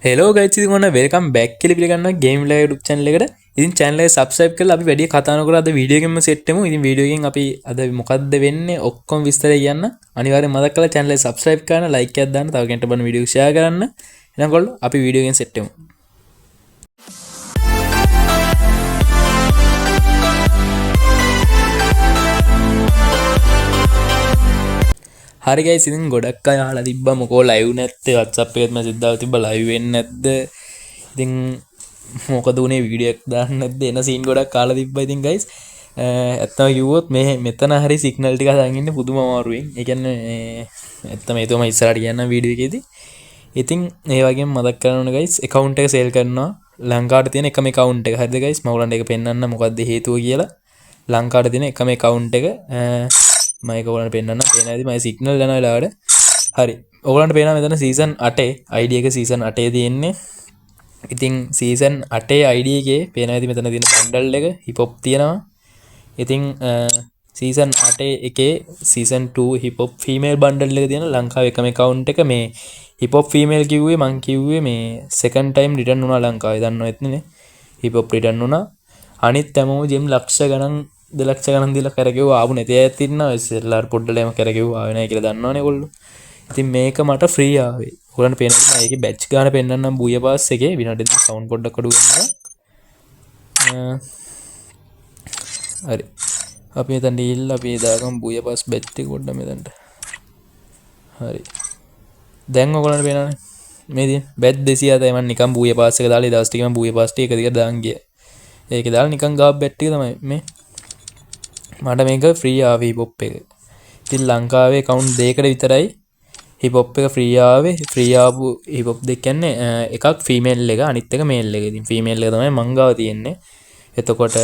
Hello guys ඉතින් ඔන්න welcome back කියලා පිළිගන්නවා ගේම් ලයිව් YouTube channel එකට. ඉතින් channel එක subscribe කරලා අපි වැඩි කතා නොකර අද වීඩියෝ එකෙන්ම සෙට් වෙමු. ඉතින් වීඩියෝ එකෙන් අපි අද මොකද්ද වෙන්නේ ඔක්කොම විස්තරය කියන්න. අනිවාර්යෙන් මතක් කරලා channel එක subscribe කරන්න, like එකක් දාන්න, තව කෙනෙක්ට බලන වීඩියෝ share කරන්න. එහෙනම් කොල්ලෝ අපි වීඩියෝ එකෙන් සෙට් වෙමු. හරි ගයිස් ඉතින් ගොඩක් අය අහලා තිබ්බා මොකෝ ලයිව් නැත්තේ WhatsApp එකෙත් මැසේජ් දාලා තිබ්බා ලයිව් වෙන්නේ නැද්ද ඉතින් මොකද උනේ වීඩියෝ එක දාන්න නැද්ද එන සීන් ගොඩක් අහලා තිබ්බා ඉතින් ගයිස් ඇත්තම කිව්වොත් මේ මෙතන හරි සිග්නල් ටික අරන් ඉන්නේ පුදුම අමාරුවෙන් ඒ කියන්නේ ඇත්තම ඒක තමයි ඉස්සරහට කියන්න වීඩියෝ එකේදී ඉතින් ඒ වගේම මතක් කරගන්න ඕනේ ගයිස් account එක සේල් කරනවා ලංකාවට තියෙන එකම account එක හරිද ගයිස් මම ඔයගලන්ට ඒක පෙන්නන්න මොකද්ද හේතුව කියලා ලංකාවට තියෙන එකම account එක මම ඒක ඔයගලන්ට පෙන්නන්න පේන ඇති මම සිග්නල් යන වෙලාවට හරි ඔයගලන්ට පේනවා මෙතන සීසන් 8 ID එක සීසන් 8 තියෙන්නේ ඉතින් සීසන් 8 ID එකේ පේන ඇති මෙතන තියෙන බන්ඩල් එක හිප් හොප් තියෙනවා ඉතින් සීසන් 8 එකේ season 2 hip hop female bundle එක තියෙන ලංකාවේ එකම account එක මේ හිප් හොප් ෆීමේල් කිව්වේ මං කිව්වේ මේ සෙකන්ඩ් ටයිම් රිටර්න් වුණා ලංකාවේ දන්නව ඇත්නේ හිප් හොප් රිටර්න් වුණා අනිත් හැමෝම ජෙම් ලක්ෂ ගණන් 2 ලක්ෂ ගණන් දීලා කරගෙවුවා ආපු නැති අයත් ඉන්නවා ඉස්සෙල්ලා පොඩ්ඩලම කරගෙවුවා ආවේ නැහැ කියලා දන්නවනේ ඒගොල්ලෝ ඉතින් මේක මට ෆ්‍රී ආවේ ඔයගොල්ලන්ට පේනවා මම ඒකේ බැච් ගන්න පෙන්නන්නම් බූය පාස් එකේ විනාඩි දෙක සවුන්ඩ් පොඩ්ඩක් අඩු කරනවා හරි අපි මෙතන දීලා අපි දාගමු බූය පාස් බැච් එක පොඩ්ඩක් මෙතනට හරි දැන් ඔයගොල්ලන්ට පේනවනේ මේ තියෙන බැච් 207යි මම නිකන් බූය පාස් එක දාලා ඒ දවස් ටිකේ මම බූය පාස් ටික එක දිගට දාන් ගියා ඒකේ දාලා නිකන් ගාබ් බැට් ටික තමයි මේ මට මේක ෆ්‍රී ආවේ හිප් හොප් එක. ඉතින් ලංකාවේ account දෙකකට විතරයි හිප් හොප් එක ෆ්‍රී ආවේ. ෆ්‍රී ආපු හිප් හොප් දෙක කියන්නේ එකක් ෆීමේල් එක අනිත් එක මේල් එක. ඉතින් ෆීමේල් එක තමයි මං ගාව තියෙන්නේ. එතකොට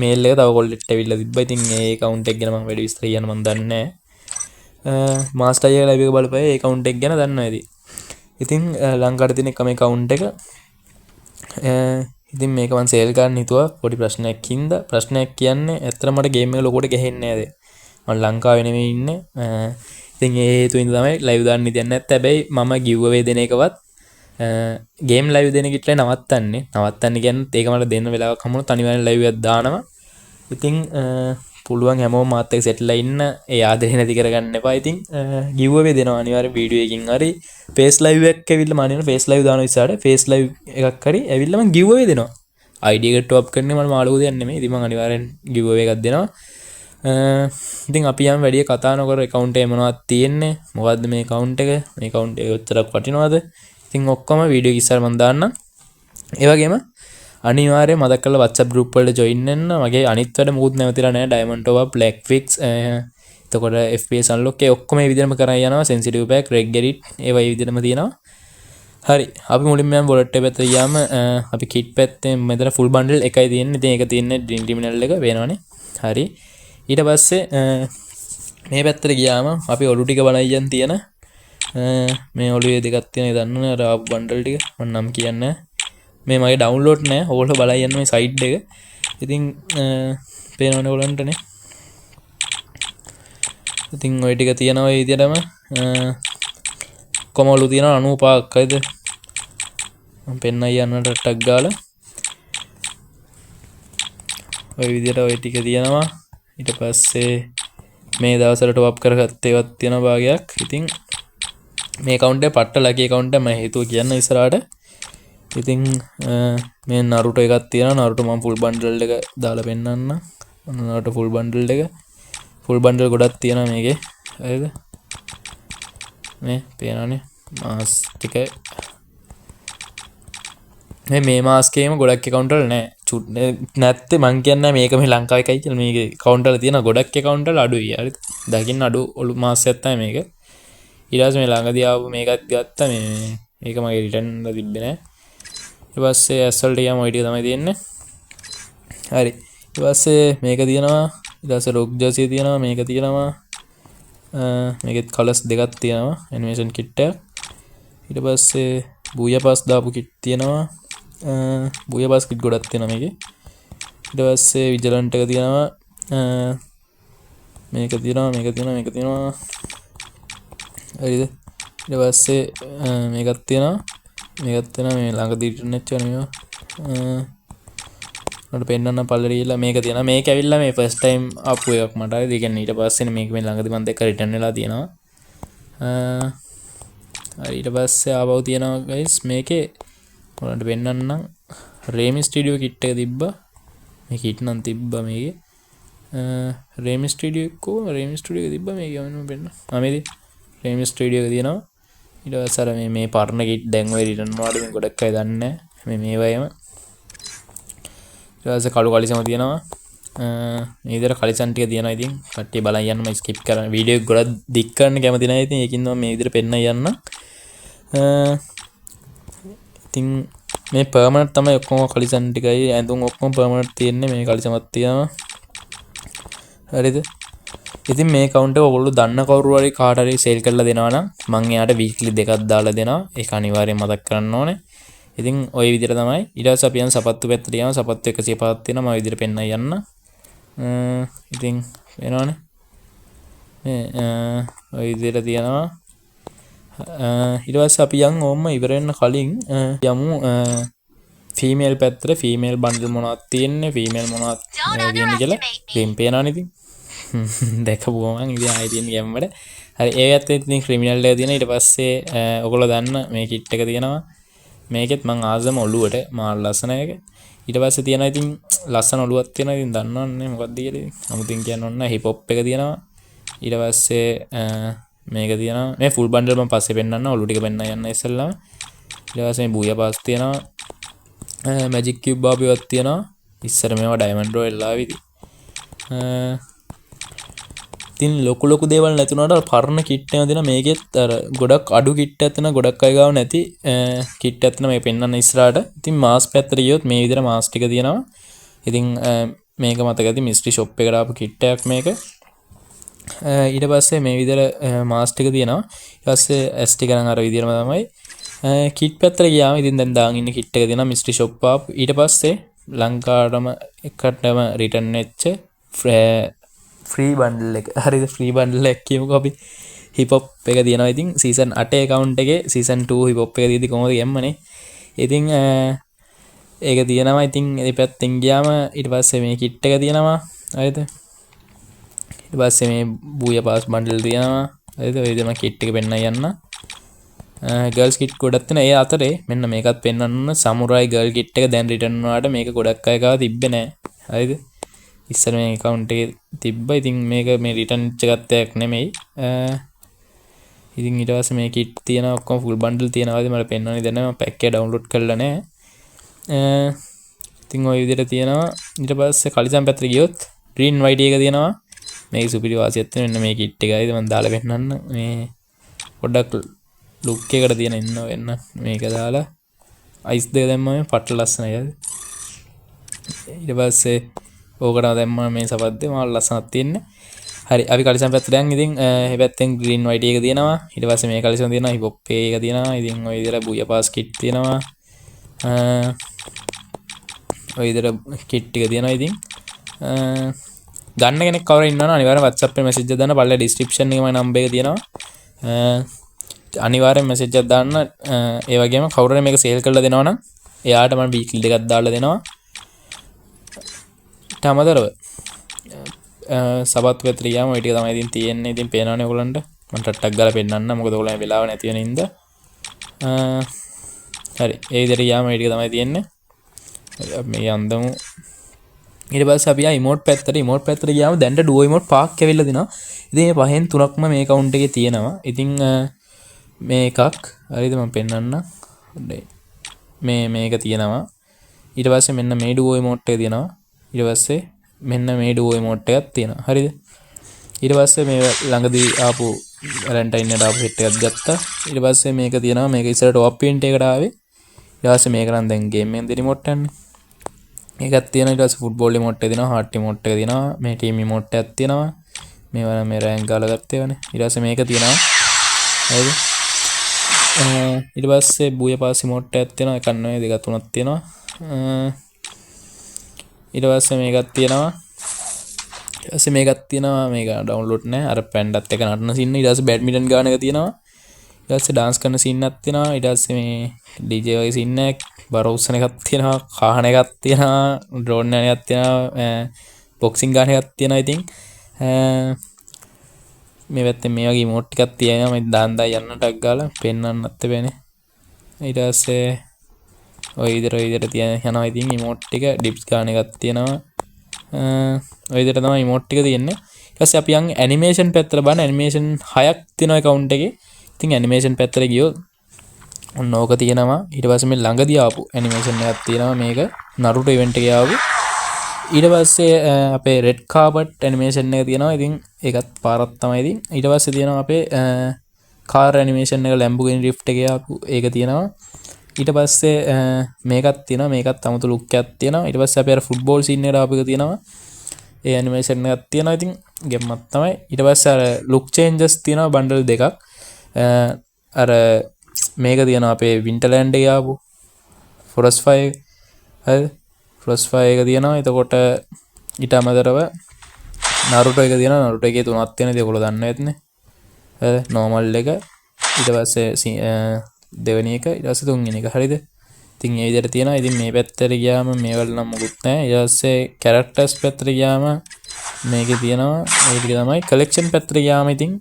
මේල් එක තව කොල්ලෙක්ට ඇවිල්ලා තිබ්බා. ඉතින් ඒ account එක ගැන මම වැඩි විස්තර කියන්න මම දන්නේ නැහැ. මාස්ටර් අයියා ලයිව් එක බලපෑ ඒ account එක ගැන දන්නවා ඉතින්. ඉතින් ලංකාවේ තියෙන එකම account එක ඉතින් මේක මම සේල් ගන්න හිතුවා පොඩි ප්‍රශ්නයක් හින්දා ප්‍රශ්නයක් කියන්නේ ඇත්තටම මට ගේම් එක ලොකුවට ගහන්නේ නැහැ මම ලංකාවේ නෙමෙයි ඉන්නේ ඉතින් ඒ හේතුවෙන් තමයි ලයිව් දාන්න දෙන්නේ නැත්නම් හැබැයි මම ගිව් අවේ දෙන එකවත් ගේම් ලයිව් දෙන කිట్లේ නවත්තන්නේ කියන්නේ ඒක මට දෙන්න වෙලාවක් හම්බුනොත් අනිවාර්යෙන් ලයිව් එකක් දානවා ඉතින් පුළුවන් හැමෝම මාත් එක්ක සෙට්ලා ඉන්න ඒ ආදරේ නැති කරගන්න එපා ඉතින් ගිව් අවේ දෙනවා අනිවාර්යෙන් වීඩියෝ එකකින් හරි ෆේස් ලයිව් එකක් ඇවිල්ලා මම අනිවාර්යෙන් ෆේස් ලයිව් දානවා ඉස්සරහට ෆේස් ලයිව් එකක් හරි ඇවිල්ලා මම ගිව් අවේ දෙනවා ID එක ටොප් කරන්නේ මම මාළුව දෙන්නේ නෙමෙයි ඉතින් මම අනිවාර්යෙන් ගිව් අවේ එකක් දෙනවා ඉතින් අපි යම් වැඩි කතා නොකර account එකේ මොනවද තියෙන්නේ මොකද්ද මේ account එක මේ account එක ඔච්චරක් වටිනවද ඉතින් ඔක්කොම වීඩියෝ එක ඉස්සර මම දාන්නම් ඒ වගේම අනිවාර්යයෙන් මතක් කරලා WhatsApp group වලට join වෙන්න මගේ අනිත් වැඩ මොකුත් නැවතිලා නැහැ diamond top up black fix එතකොට FPS unlock ඒ ඔක්කොම මේ විදිහටම කරන් යනවා sensitive pack reg edit ඒවා මේ විදිහටම තියෙනවා හරි අපි මුලින්ම යමු wallet එක පැත්තට ගියාම අපි kit පැත්තේ මෙතන full bundle එකයි තියෙන්නේ ඉතින් ඒක තියෙන්නේ dream terminal එක වෙනවනේ හරි ඊට පස්සේ මේ පැත්තට ගියාම අපි ඔලු ටික බලයියන් තියෙන මේ ඔලුවේ දෙකක් තියෙන දන්නවනේ අර ආපු bundle ටික මම නම් කියන්නේ මේ මගේ ඩවුන්ලෝඩ් නෑ ඕගොල්ලෝ බලයන් මේ සයිට් එක ඉතින් පේනවනේ ඔයගොල්ලන්ටනේ ඉතින් ওই ටික තියෙනවා ඒ විදිහටම කොමලු තියෙනවා 95ක් හරිද මම පෙන්නයි යන්නට ටක් ගාලා ওই විදිහට ওই ටික තියෙනවා ඊට පස්සේ මේ දවස්වල ටොප් අප් කරගත්ත ඒවත් තියෙන භාගයක් ඉතින් මේ account එක පට්ට ලකි account එක මම හේතුව කියන්න ඉස්සරහට ඉතින් මේ Naruto එකක් තියෙනවා Naruto මම full bundle එක දාලා පෙන්නන්න Naruto full bundle ගොඩක් තියෙනවා මේකේ හරිද මේ පේනවනේ මාස් ටික මේ මාස් කේම ගොඩක් account වල නෑ නැත්තේ මං කියන්නේ මේක මේ ලංකාවේ එකයි කියලා මේකේ account වල තියෙන ගොඩක් account වල අඩුයි හරිද දකින්න අඩු ඔලු මාසයක් තමයි මේක ඊට පස්සේ මේ ළඟදී ආපු මේකත් ගත්තා මේක මගේ රිටර්න් වල තිබ්බේ නෑ ඊට පස්සේ ඇස්වලට ගියාම ওই ටික තමයි තියෙන්නේ හරි ඊට පස්සේ මේක තියෙනවා ඊට පස්සේ රොක් ජර්සි තියෙනවා මේක තියෙනවා මේකෙත් කලර්ස් දෙකක් තියෙනවා ඇනිමේෂන් කිට් එක ඊට පස්සේ බූයා පාස් දාපු කිට් තියෙනවා බූයා පාස් කිට් ගොඩක් තියෙනවා මේකේ ඊට පස්සේ විජිලන්ට් එක තියෙනවා මේක තියෙනවා හරිද ඊට පස්සේ මේකක් තියෙනවා මේකත් වෙනවා මේ ළඟදී රිටර්න් වෙච්ච නෙමෙයි. මට පෙන්නන්න පල්ලරියලා මේක තියෙනවා. මේක ඇවිල්ලා මේ ෆස්ට් ටයිම් ආපු එකක් මට. ඒ කියන්නේ ඊට පස්සේ මේක මේ ළඟදී මම දැක්ක රිටර්න් වෙලා තියෙනවා. හරි ඊට පස්සේ ආවව තියෙනවා guys මේකේ ඔයාලට පෙන්නන්නම්. රේමි ස්ටුඩියෝ කිට් එක තිබ්බා. මේ කිට් නම් තිබ්බා මේකේ. රේමි ස්ටුඩියෝ එකෝ රේමි ස්ටුඩියෝ එක තිබ්බා මේක යවන්න පෙන්න. මේදී රේමි ස්ටුඩියෝ එක තියෙනවා. ඊට පස්සේ අර මේ පරණ කිට් දැන් ඔය රිටර්න් වලට මේ ගොඩක් අය දන්නේ නැහැ. මේ වගේම ඊට පස්සේ කළු කලිසම තියෙනවා. මේ විදිහට කලිසම් ටික තියෙනවා. ඉතින් කට්ටිය බලන් යන්න මම ස්කිප් කරන වීඩියෝ එක ගොඩක් දික් කරන්න කැමති නැහැ. ඉතින් ඒකින් මම මේ විදිහට පෙන්නන්න යන්න. ඉතින් මේ පර්මනන්ට් තමයි ඔක්කොම කලිසම් ටිකයි ඇඳුම් ඔක්කොම පර්මනන්ට් තියෙන්නේ. මේ කලිසමක් තියෙනවා. හරිද? ඉතින් මේ account එක ඔයගොල්ලෝ දන්න කවුරු හරි කාට හරි සේල් කරලා දෙනවා නම් මම එයාට වීක්ලි දෙකක් දාලා දෙනවා. ඒක අනිවාර්යෙන් මතක් කරන්න ඕනේ. ඉතින් ওই විදිහට තමයි. ඊට පස්සේ අපි යන සපත්තු පැත්තට යනවා. සපත්තු 105ක් තියෙනවා. මම විදිහට පෙන්නන්න යන්න. ඉතින් වෙනවනේ. මේ ওই විදිහට තියෙනවා. ඊට පස්සේ අපි යන් ඕම්ම ඉවර වෙන්න කලින් යමු ෆීමේල් පැත්තට. ෆීමේල් බන්ඩල් මොනවද තියෙන්නේ? ෆීමේල් මොනවද තියෙන්නේ කියලා ගේම් පේනවනේ ඉතින්. දැකපු ගමන් ඉතින් ආයෙ තියෙන ගේම් වල. හරි ඒ ඇත්තේ ඉතින් ක්‍රිමිනල් එක තියෙනවා. ඊට පස්සේ ඔයගොල්ලෝ දන්න මේ කිට් එක තියෙනවා. මේකෙත් මං ආසම ඔළුවට මාල් ලස්සන එක. ඊට පස්සේ තියෙනවා ඉතින් ලස්සන ඔළුවක් තියෙනවා. ඉතින් දන්නවන්නේ මොකක්ද කියලා ඉතින්. 아무තින් කියන්න ඕන නැහැ. හිප් හොප් එක තියෙනවා. ඊට පස්සේ මේක තියෙනවා. මේ ෆුල් බන්ඩල් මම පස්සේ පෙන්නන්න ඔළුව ටික පෙන්නන්න යන්න ඉස්සෙල්ලාම. ඊට පස්සේ මේ බූයා පාස් තියෙනවා. මැජික් කියුබ් බාබියක් තියෙනවා. ඉස්සර මේවා ඩයමන්ඩ් රෝයල් ආවේ ඉතින්. ඉතින් ලොකු දේවල් නැතුණාට පරණ කිට් එක දෙන මේකෙත් අර ගොඩක් අඩු කිට් එකක් තියෙන ගොඩක් අය ගාව නැති කිට් එකක් තියෙන මේ පෙන්නන්න ඉස්සරහට. ඉතින් මාස් පැත්තට ගියොත් මේ විදිහට මාස් ටික තියෙනවා. ඉතින් මේක මතක ඇති මිස්ට්‍රි ෂොප් එකට ආපු කිට් එකක් මේක. ඊට පස්සේ මේ විදිහට මාස් ටික තියෙනවා. ඊට පස්සේ S ටික නම් අර විදිහටම තමයි. කිට් පැත්තට ගියාම ඉතින් දැන් දාන් ඉන්න කිට් එක දෙනවා මිස්ට්‍රි ෂොප් ආපු. ඊට පස්සේ ලංකාවටම එකටම රිටර්න් වෙච්ච ෆ්‍රී බන්ඩල් එක. හරිද? ෆ්‍රී බන්ඩල් එක කියමුකෝ අපි. හිප් හොප් එක තියෙනවා. ඉතින් සීසන් 8 account එකේ සීසන් 2 හිප් හොප් එක දීදී කොහොමද යම්මනේ. ඉතින් ඒක තියෙනවා. ඉතින් මේ පැත්තෙන් ගියාම ඊට පස්සේ මේ කිට් එක තියෙනවා. හරිද? ඊට පස්සේ මේ බූයා පාස් බන්ඩල් තියෙනවා. හරිද? ඔය විදිහම කිට් එක පෙන්නන්න යන්න. ගර්ල්ස් කිට් ගොඩක් තියෙනවා. ඒ අතරේ මෙන්න මේකත් පෙන්වන්න සමුරායි ගර්ල් කිට් එක දැන් රිටර්න් වුණාට මේක ගොඩක් අය ගාව තිබ්බේ නැහැ. හරිද? ඉස්සර මේ account එකේ තිබ්බා. ඉතින් මේක මේ රිටර්න් වෙච්ච එකක් නෙමෙයි. ඉතින් ඊට පස්සේ මේ කිට් තියෙනවා. ඔක්කොම ෆුල් බන්ඩල් තියෙනවා. මට පෙන්වන්නේ දැන් මම පැක් එක ඩවුන්ලෝඩ් කරලා නැහැ. ඉතින් ওই විදිහට තියෙනවා. ඊට පස්සේ කලිසම් පැත්තට ගියොත් green white එක තියෙනවා. මේක සුපිරි වාසියක් තියෙන මෙන්න මේ කිට් එකයි මම දාලා පෙන්නන්න. මේ පොඩ්ඩක් ලුක් එකකට තියෙන ඉන්න වෙන්න මේක දාලා අයිස් දෙක දැම්මම පට්ට ලස්සනයි. ඊට පස්සේ ඕකට දැම්මම මේ සපද්දේ මාල් ලස්සනක් තියෙන්නේ. හරි අපි කලිසම් පැත්තට යන්. ඉතින් මේ පැත්තෙන් green white එක තියෙනවා. ඊට පස්සේ මේ කලිසම් තියෙනවා. හිප් හොප් එක තියෙනවා. ඉතින් ওই විදිහට බූයා පාස් කිට් තියෙනවා. ඔය විදිහට කිට් ටික තියෙනවා. ඉතින් ගන්න කෙනෙක් කවුරු ඉන්නවනම් අනිවාර්යෙන් WhatsApp එකේ මැසේජ් එක දාන්න. පල්ලේ description එකේ මගේ නම්බර් එක තියෙනවා. අනිවාර්යෙන් මැසේජ් එකක් දාන්න. ඒ වගේම කවුරු හරි මේක සේල් කරලා දෙනවා නම් එයාට මම වීක්ලි දෙකක් දාලා දෙනවා. තමතරව සබත් පැත්තට ගියාම ওই ටික තමයි ඉතින් තියෙන්නේ. ඉතින් පේනවනේ ඔයගොල්ලන්ට. මම ටට්ටක් ගාලා පෙන්නන්න. මොකද ඔයගොල්ලන් වෙලාව නැති වෙන ඉඳ. හරි ඒ විදිහට ගියාම ওই ටික තමයි තියෙන්නේ. හරි අපි මේ යන්දමු. ඊට පස්සේ අපි ආ ඉමෝට් පැත්තට ගියාම දැන්ට ඩුවෝ ඉමෝට් පාක් ඇවිල්ලා දිනවා. ඉතින් මේ පහෙන් තුනක්ම මේ account එකේ තියෙනවා. ඉතින් මේ එකක් හරිද මම පෙන්නන්න. මේක තියෙනවා. ඊට පස්සේ මෙන්න මේ ඩුවෝ ඉමෝට් එක තියෙනවා. ඊට පස්සේ මෙන්න මේ ඩුවෝ ඉමෝට් එකක් තියෙනවා. හරිද? ඊට පස්සේ මේ ළඟදී ආපු වැලන්ටයින් එකට ආපු සෙට් එකක් ගත්තා. ඊට පස්සේ මේක තියෙනවා. මේක ඉස්සරට ඔප් ඉවෙන්ට් එකට ආවේ. ඊට පස්සේ මේක නම් දැන් ගේම් එකෙන් දෙන ඉමෝට් එකන්නේ. මේකක් තියෙනවා. ඊට පස්සේ ෆුට්බෝල් ඉමෝට් එක තියෙනවා. හાર્ට් ඉමෝට් එක තියෙනවා. මේ ටීම් ඉමෝට් එකක් තියෙනවා. මේවා මේ රෑන්ක් ගාලා ගත්තේ වනේ. ඊට පස්සේ මේක තියෙනවා. හරිද? ඊට පස්සේ බූයා පාස් ඉමෝට් එකක් තියෙනවා. එකක් නෙවෙයි දෙකක් තුනක් තියෙනවා. ඊට පස්සේ මේකක් තියෙනවා. ඊට පස්සේ මේකක් තියෙනවා. මේක ඩවුන්ලෝඩ් නැහැ. අර පැන්ඩත් එක නටන සින්න. ඊට පස්සේ බැඩ්මින්ටන් ගාන එක තියෙනවා. ඊට පස්සේ ඩාන්ස් කරන සීන් එකක් තියෙනවා. ඊට පස්සේ මේ DJ වගේ සීන් එකක්, බරවුස්සන එකක් තියෙනවා, කහන එකක් තියෙනවා, ඩ්‍රෝන් යන එකක් තියෙනවා, බොක්සින් ගන්න එකක් තියෙනවා. ඉතින් මේ පැත්තේ මේ වගේ ඉමෝට් ටිකක් තියෙනවා. මම දාන්න යන්නටක් ගාලා පෙන්වන්නත් බෑනේ. ඊට පස්සේ ඔය විදිහට තියෙන යනවා. ඉතින් ඉමෝට් ටික ඩිප්ස් ගන්න එකක් තියෙනවා. ඔය විදිහට තමයි ඉමෝට් ටික තියෙන්නේ. ඊට පස්සේ අපි යන් ඇනිමේෂන් පැත්තට බලන ඇනිමේෂන් 6ක් තියෙනවා account එකේ. ඉතින් ඇනිමේෂන් පැත්තට ගියොත් ඔන්න ඕක තියෙනවා. ඊට පස්සේ මේ ළඟදී ආපු ඇනිමේෂන් එකක් තියෙනවා. මේක Naruto event එකේ ආපු. ඊට පස්සේ අපේ red carpet animation එක තියෙනවා. ඉතින් ඒකත් පාරක් තමයි. ඉතින් ඊට පස්සේ තියෙනවා අපේ car animation එක Lamborghini Drift එකේ ආපු ඒක තියෙනවා. ඊට පස්සේ මේකත් තියෙනවා. මේකත් 아무තු look එකක් තියෙනවා. ඊට පස්සේ අපේ අර football scene එකට ආපු එක තියෙනවා. ඒ animation එකක් තියෙනවා. ඉතින් ගෙම්මක් තමයි. ඊට පස්සේ අර look changes තියෙනවා bundle දෙකක්. අර මේක තියෙනවා අපේ Winterland එකේ ආපු Forest Fire හරි Forest Fire එක තියෙනවා. එතකොට ඊට අමතරව Naruto එක තියෙනවා. Naruto එකේ තුනක් තියෙනවා. ඒක ඔයගොල්ලෝ දන්නේ නැත්නේ. හරි normal එක ඊට පස්සේ දෙවෙනි එක ඊට පස්සේ තුන්වෙනි එක හරිද? ඉතින් මේ විදිහට තියෙනවා. ඉතින් මේ පැත්තට ගියාම මේවල නම් මොකුත් නැහැ. ඊට පස්සේ characters පැත්තට ගියාම මේකේ තියෙනවා. මේ ටික තමයි collection පැත්තට ගියාම ඉතින්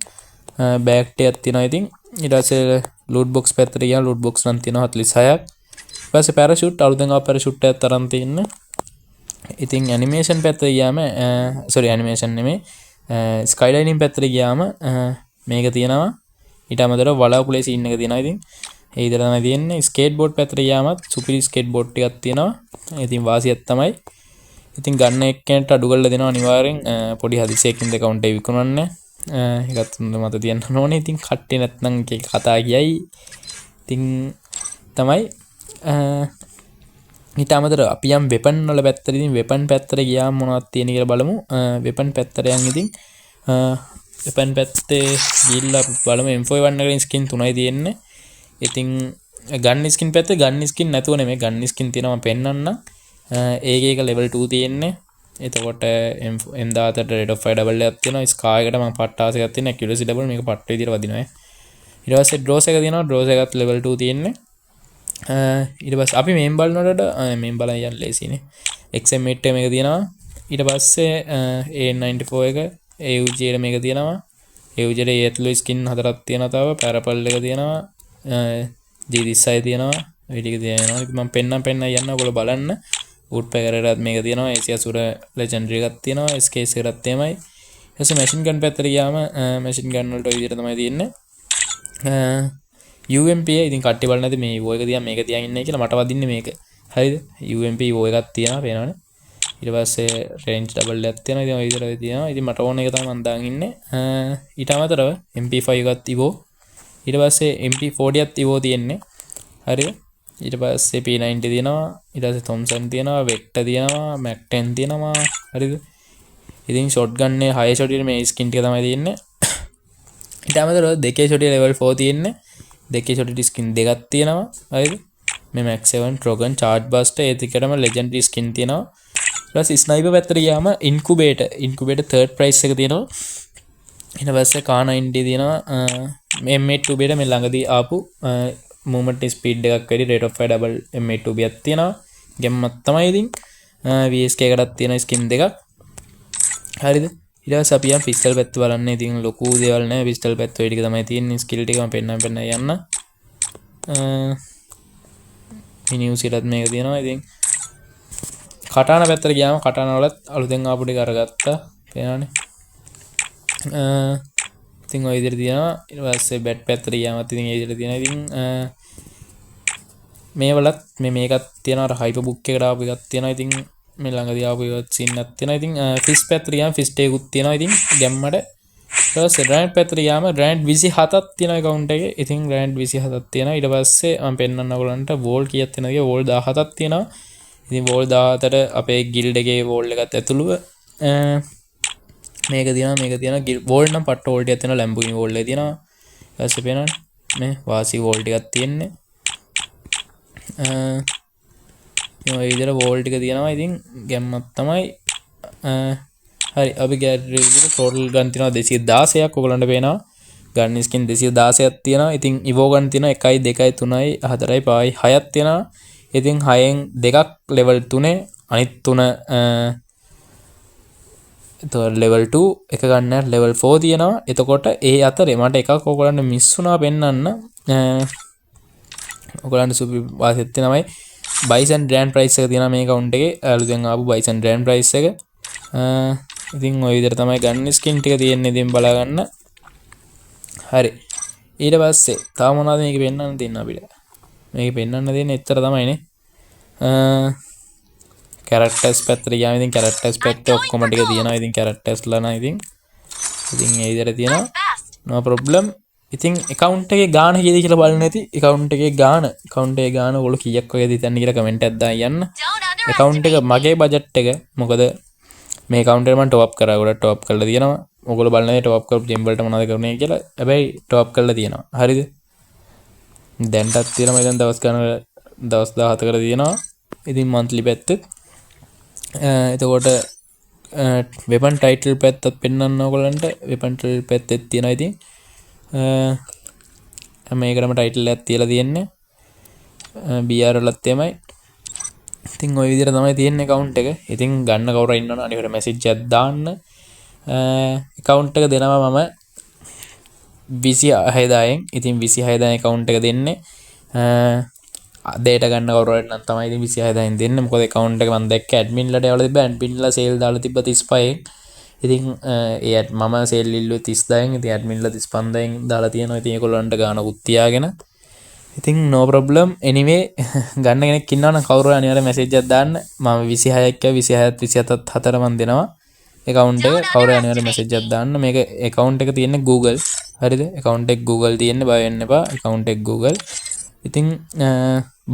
bag ටිකක් තියෙනවා. ඉතින් ඊට පස්සේ loot box පැත්තට ගියාම loot box නම් තියෙනවා 46ක්. ඊට පස්සේ parachute අලුතෙන් ආව parachute එකක් තරම් තියෙන. ඉතින් animation පැත්තට ගියාම sorry animation නෙමෙයි skylining පැත්තට ගියාම මේක තියෙනවා. ඊට අමතරව වලාකුලේ scene එක තියෙනවා. ඉතින් ඒ විදිහට තමයි තියෙන්නේ. skateboard පැත්තට ගියාමත් superior skateboard ටිකක් තියෙනවා. ඉතින් වාසියක් තමයි. ඉතින් ගන්න එක්කෙනට අඩු කරලා දෙනවා අනිවාර්යෙන් පොඩි හදිසියකින් account එක විකුණන්න. ඒකත් මත තියන්න ඕනේ. ඉතින් කට්ටිය නැත්නම් එක කතා කියයි. ඉතින් තමයි ඊට අමතරව අපි යම් weapon වල පැත්තට ඉතින් weapon පැත්තට ගියාම මොනවද තියෙන්නේ කියලා බලමු. weapon පැත්තට යන් ඉතින් weapon පැත්තේ ගිහිල්ලා බලමු M4 එකේ skin 3යි තියෙන්නේ. ඉතින් gun skin පැත්තේ gun skin නැතුව නෙමෙයි gun skin තියෙනවා මම පෙන්නන්න. ඒක level 2 තියෙන්නේ. එතකොට M18 rate of fire double එකක් තියෙනවා. scar එකට මම පට්ටාස එකක් තියෙනවා. accuracy double මේක පට්ට විදියට වදිනවා. ඊට පස්සේ draws එක තියෙනවා. draws එකත් level 2 තියෙන්නේ. ඊට පස්සේ අපි මේන් බලනකොට මේන් බලන් යන්න ලේසිනේ. XM8 එක මේක තියෙනවා. ඊට පස්සේ A94 එක AUG එක මේක තියෙනවා. AUG එකේ ඒත්ලු ස්කින් හතරක් තියෙනවා. තව parapel එක තියෙනවා. G36 තියෙනවා. ඒ ටික තියෙනවා. මම පෙන්න යන්න ඔයගොල්ලෝ බලන්න. woodpecker එකත් මේක තියෙනවා. Asia Sura legendary එකක් තියෙනවා. SKS එකත් එමයයි. ඊට පස්සේ machine gun පැත්තට ගියාම machine gun වලට ඔය විදිහට තමයි තියෙන්නේ. UMP ඉතින් කට්ටිය බලන්නේ නැති මේ Evo එක තියන් මේක තියන් ඉන්නේ කියලා මට වදින්නේ මේක. හරිද? UMP Evo එකක් තියෙනවා පේනවනේ. ඊට පස්සේ range double එකක් තියෙනවා. ඉතින් ඔය විදිහට තියෙනවා. ඉතින් මට ඕන එක තමයි මම දාන් ඉන්නේ. ඊට අමතරව MP5 එකත් Evo. ඊට පස්සේ MP40 එකත් Evo තියෙන්නේ. හරිද? ඊට පස්සේ P90 තියෙනවා. ඊට පස්සේ Thompson තියෙනවා, Vector තියෙනවා, Mac 10 තියෙනවා. හරිද? ඉතින් shotgun එක 6 shot එකේ මේ skin ටික තමයි තියෙන්නේ. ඊට අමතරව දෙකේ shot එක level 4 තියෙන්නේ. දෙකේ shot skin දෙකක් තියෙනවා. හරිද? මේ Max 7 Trogon Charge Buster ඒ දෙකටම legendary skin තියෙනවා. ඊට පස්සේ sniper පැත්තට ගියාම incubator third price එක තියෙනවා. ඊට පස්සේ K90 තියෙනවා. M82 බේට මේ ළඟදී ආපු movement speed එකක් වැඩි rate of fire double M82 එකක් තියෙනවා. ගෙම්මක් තමයි ඉතින් VSK එකටත් තියෙන skin දෙකක්. හරිද? ඊට පස්සේ අපි යම් pistol පැත්ත බලන්න. ඉතින් ලොකු දේවල් නැහැ pistol පැත්ත ඔය ටික තමයි තියෙන්නේ. skill ටික මම පෙන්නන්න යන්න. මිනියුස් එකත් මේක තියෙනවා. ඉතින් කටාන පැත්තට ගියාම කටාන වලත් අලුතෙන් ආපු ටික අරගත්තා. පේනවනේ. ඉතින් ඔය විදිහට තියෙනවා. ඊට පස්සේ බැට් පැත්තට ගියාමත් ඉතින් ඒ විදිහට තියෙනවා. ඉතින් මේ වලත් මේකත් තියෙනවා. අර හයිපර් බුක් එකට ආපු එකක් තියෙනවා. ඉතින් මේ ළඟදී ආපු එකත් සීන් එකක් තියෙනවා. ඉතින් ෆිස් පැත්තට ගියාම ෆිස් ටේකුත් තියෙනවා. ඉතින් ගැම්මඩ ඊට පස්සේ ග්‍රෑන්ඩ් පැත්තට ගියාම ග්‍රෑන්ඩ් 27ක් තියෙනවා account එකේ. ඉතින් ග්‍රෑන්ඩ් 27ක් තියෙනවා. ඊට පස්සේ මම පෙන්නන්න ඔයගලන්ට වෝල් කීයක් තියෙනවද කියලා. වෝල් 17ක් තියෙනවා. ඉතින් වෝල් 17ට අපේ ගිල්ඩ් එකේ වෝල් එකත් ඇතුළුව මේක තියෙනවා වෝල් නම් පට්ට වෝල් ටිකක් තියෙනවා. Lamborghini වෝල් එක තියෙනවා. ඊට පස්සේ පේනවනේ මේ වාසි වෝල් ටිකක් තියෙන්නේ. ඔය විදිහට වෝල් ටික තියෙනවා. ඉතින් ගැම්මක් තමයි. හරි අපි ගෑරේජ් එකේ ටෝටල් ගන් තියෙනවා 216ක් ඔයගලන්ට පේනවා. ගන්න ස්කින් 216ක් තියෙනවා. ඉතින් ඉවෝ ගන්න තියෙනවා 1යි 2යි 3යි 4යි 5යි 6ක් තියෙනවා. ඉතින් 6න් දෙකක් ලෙවල් 3 අනිත් 3 එතකොට level 2 එක ගන්න level 4 තියෙනවා. එතකොට ඒ අතරේ මට එකක් ඔයගොල්ලන්ට මිස් වුණා පෙන්නන්න. ඔයගොල්ලන්ට සුපි වාසියක් තියෙනමයි බයිසන් ග්‍රෑන්ඩ් ප්‍රයිස් එක තියෙනවා මේ account එකේ. අලුතෙන් ආපු බයිසන් ග්‍රෑන්ඩ් ප්‍රයිස් එක. ඉතින් ওই විදිහට තමයි ගන්න ස්කින් ටික තියෙන්නේ. ඉතින් බලා ගන්න. හරි. ඊට පස්සේ තව මොනවද මේක පෙන්නන්න තියෙන්නේ අපිට? මේක පෙන්නන්න තියෙන්නේ එච්චර තමයිනේ. කැරක්ටර්ස් පැත්තට ගියාම ඉතින් කැරක්ටර්ස් පැත්තේ ඔක්කොම ටික තියෙනවා. ඉතින් කැරක්ටර්ස්ලා නම් ඉතින් ඒ විදිහට තියෙනවා. no problem. ඉතින් account එකේ ගාණ කීයද කියලා බලන්න ඇති. account එකේ ගාණ ඔයගොල්ලෝ කීයක් වගේද හිතන්නේ කියලා කමෙන්ට් එකක් දාන්න යන්න. account එක මගේ බජට් එක මොකද මේ account එක මම top up කරා. ඔයගොල්ලෝ top up කරලා තියෙනවා. ඔයගොල්ලෝ බලන්නේ top up කරපු gem වලට මොනවද කරන්නේ කියලා. හැබැයි top up කරලා තියෙනවා. හරිද? දැන්ටත් තියෙනවා මම දැන් දවස් 17කට තියෙනවා. ඉතින් monthly පැත්තත් එතකොට වෙපන් ටයිටල් පැත්තත් පෙන්වන්න ඕගොල්ලන්ට වෙපන් ටයිටල් පැත්තෙත් තියෙනවා. ඉතින් මේකටම ටයිටල් එකක් තියලා තියෙන්නේ BR වලත් එමය. ඉතින් ওই විදිහට තමයි තියෙන්නේ account එක. ඉතින් ගන්න කවුරු ඉන්නවනම් අනිවාර්ය message එකක් දාන්න. account එක දෙනවා මම 26000න්. ඉතින් 26000 account එක දෙන්නේ දෙයට ගන්න කවුරුහරි නම් තමයි ඉතින් 26000න් දෙන්නේ. මොකද account එක මම දැක්ක admin ලට යවලා තිබ්බ. admin ලා sale දාලා තිබ්බ 35න්. ඉතින් මම sale ඉල්ලුවේ 30000න්. ඉතින් admin ලා 35000න් දාලා තියෙනවා. ඉතින් ඒගොල්ලන්ට ගානකුත් තියාගෙන. ඉතින් no problem. anyway ගන්න කෙනෙක් ඉන්නවා නම් කවුරු හරි අනිවාර්යෙන් message එකක් දාන්න. මම 26ක් 26ත් 27ත් 4 මන් දෙනවා. account එක කවුරු හරි අනිවාර්යෙන් message එකක් දාන්න. මේක account එක තියෙන්නේ Google. හරිද? account එක Google තියෙන්නේ බය වෙන්න එපා. account එක Google. ඉතින්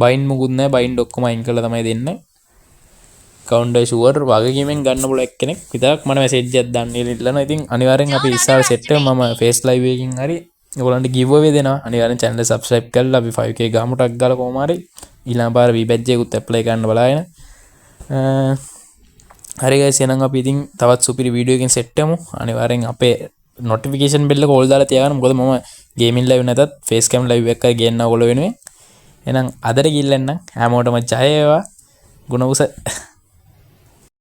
බයින් මුකුත් නැහැ. බයින් ඔක්කොම අයින් කරලා තමයි දෙන්නේ. account එක ෂුවර් වගකීමෙන් ගන්න පුළුවන් එක්කෙනෙක් විතරක් මට message එකක් දාන්න ඉල්ලනවා. ඉතින් අනිවාර්යෙන් අපි ඉස්සර set එක මම face live එකකින් හරි ඔයගොල්ලන්ට giveaway දෙනවා. අනිවාර්යෙන් channel එක subscribe කරලා අපි 5k ගාමුටක් ගාලා කොහොම හරි ඊළඟ පාර V-badge එකකුත් apply කරන්න බලාගෙන. හරි guys එහෙනම් අපි ඉතින් තවත් සුපිරි වීඩියෝ එකකින් set වෙමු. අනිවාර්යෙන් අපේ notification bell එක all දාලා තියාගන්න. මොකද මම gaming live නැතත් face cam live එකක් ගේන්න ඔයගොල්ලෝ වෙනුවෙන්. එහෙනම් අදට ගිල්ලෙන්න හැමෝටම ජය වේවා. ගුණවුස